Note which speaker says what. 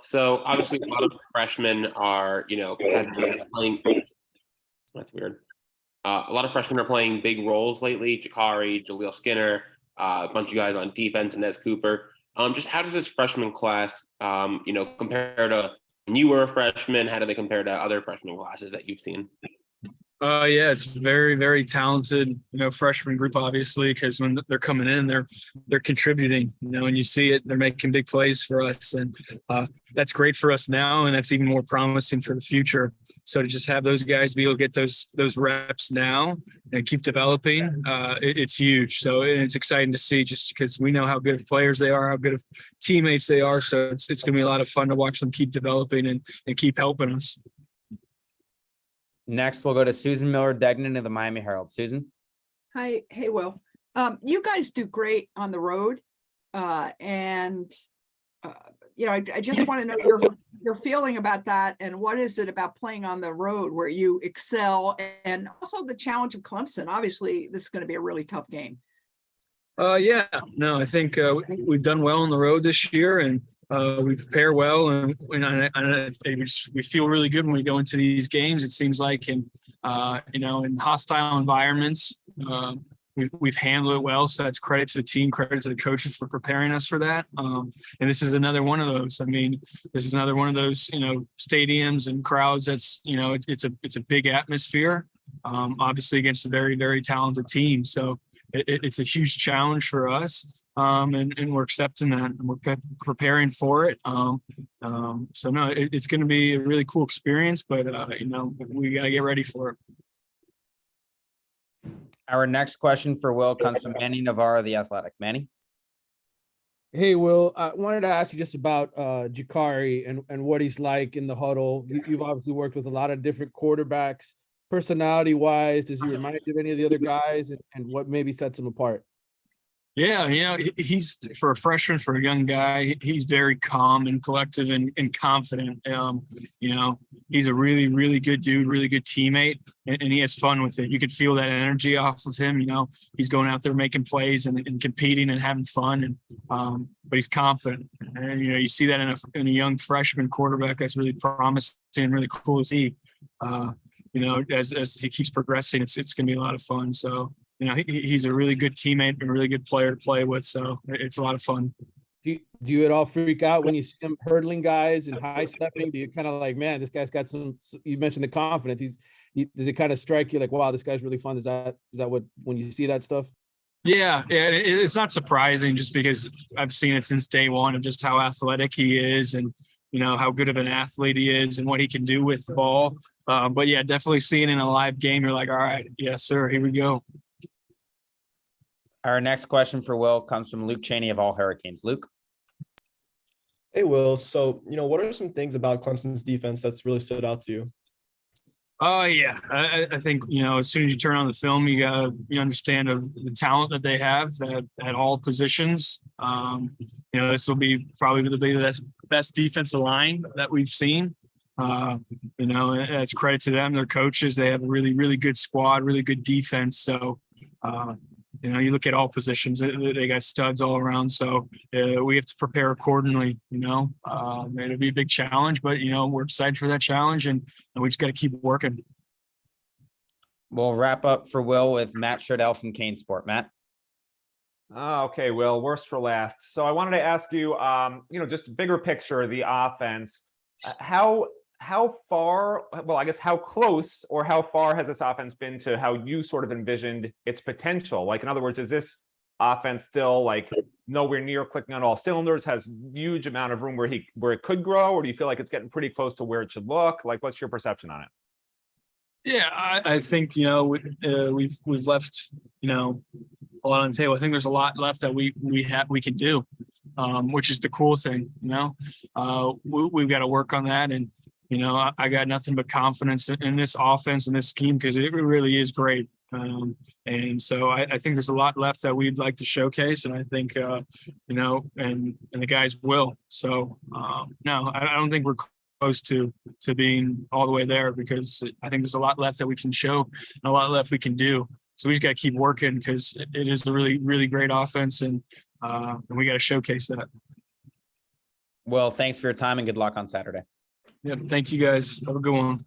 Speaker 1: So obviously a lot of freshmen are, kind of playing. That's weird. A lot of freshmen are playing big roles lately. Jakari, Jaleel Skinner, a bunch of guys on defense, and Nez Cooper. Just how does this freshman class, compare to when you were a freshman? How do they compare to other freshman classes that you've seen?
Speaker 2: Yeah, it's very, very talented, freshman group, obviously, because when they're coming in, they're contributing, and you see it, they're making big plays for us. And that's great for us now. And that's even more promising for the future. So to just have those guys be able to get those reps now and keep developing, it's huge. So it's exciting to see just because we know how good of players they are, how good of teammates they are. So it's going to be a lot of fun to watch them keep developing and keep helping us.
Speaker 3: Next, we'll go to Susan Miller-Degnan of the Miami Herald. Susan.
Speaker 4: Hi. Hey, Will. You guys do great on the road. I just want to know your feeling about that. And what is it about playing on the road where you excel, and also the challenge of Clemson? Obviously, this is going to be a really tough game.
Speaker 2: I think we've done well on the road this year, and we prepare well, and we feel really good when we go into these games. It seems like in hostile environments, we've handled it well. So that's credit to the team, credit to the coaches for preparing us for that. And this is another one of those. I mean, this is another one of those, stadiums and crowds. That's, it's a big atmosphere, obviously against a very, very talented team. So it's a huge challenge for us. And we're accepting that, and we're preparing for it. It's going to be a really cool experience, but we got to get ready for it.
Speaker 3: Our next question for Will comes from Manny Navarro of The Athletic. Manny.
Speaker 5: Hey, Will, I wanted to ask you just about Jakari and what he's like in the huddle. You've obviously worked with a lot of different quarterbacks. Personality-wise, does he remind you of any of the other guys, and what maybe sets him apart?
Speaker 2: Yeah, he's, for a freshman, for a young guy, he's very calm and collective and confident. He's a really, really good dude, really good teammate, and he has fun with it. You can feel that energy off of him. He's going out there making plays and competing and having fun, and but he's confident. And you see that in a young freshman quarterback. That's really promising and really cool to see. As he keeps progressing, it's going to be a lot of fun. So. He's a really good teammate and a really good player to play with. So it's a lot of fun.
Speaker 5: Do you at all freak out when you see him hurdling guys and high stepping? Do you kind of like, man, this guy's got some, you mentioned the confidence. Does it kind of strike you like, wow, this guy's really fun? Is that what, when you see that stuff?
Speaker 2: Yeah. It's not surprising just because I've seen it since day one of just how athletic he is and, how good of an athlete he is and what he can do with the ball. But yeah, definitely seeing in a live game, you're like, all right, yes, sir, here we go.
Speaker 3: Our next question for Will comes from Luke Chaney of All Hurricanes. Luke.
Speaker 6: Hey, Will. So, what are some things about Clemson's defense that's really stood out to you?
Speaker 2: Oh, yeah. I think, as soon as you turn on the film, you understand of the talent that they have at all positions. This will be probably the best defensive line that we've seen. It's credit to them, their coaches. They have a really, really good squad, really good defense. So, you look at all positions, they got studs all around. So we have to prepare accordingly, it'll be a big challenge, but, we're excited for that challenge and we just got to keep working.
Speaker 3: We'll wrap up for Will with Matt Sherdell from Kane Sport. Matt.
Speaker 7: Okay, Will, worst for last. So I wanted to ask you, just bigger picture of the offense. How far, well, I guess how close or how far has this offense been to how you sort of envisioned its potential? Like, in other words, is this offense still like nowhere near clicking on all cylinders, has huge amount of room where it could grow, or do you feel like it's getting pretty close to where it should look? Like, what's your perception on it?
Speaker 2: Yeah, I think, we've left, a lot on the table. I think there's a lot left that we can do, which is the cool thing, we've got to work on that. And, I got nothing but confidence in this offense and this scheme because it really is great. And so I think there's a lot left that we'd like to showcase. And I think, and the guys will. So, no, I don't think we're close to being all the way there because I think there's a lot left that we can show and a lot left we can do. So we just got to keep working because it is a really, really great offense and we got to showcase that.
Speaker 3: Well, thanks for your time and good luck on Saturday.
Speaker 2: Yep. Thank you guys. Have a good one.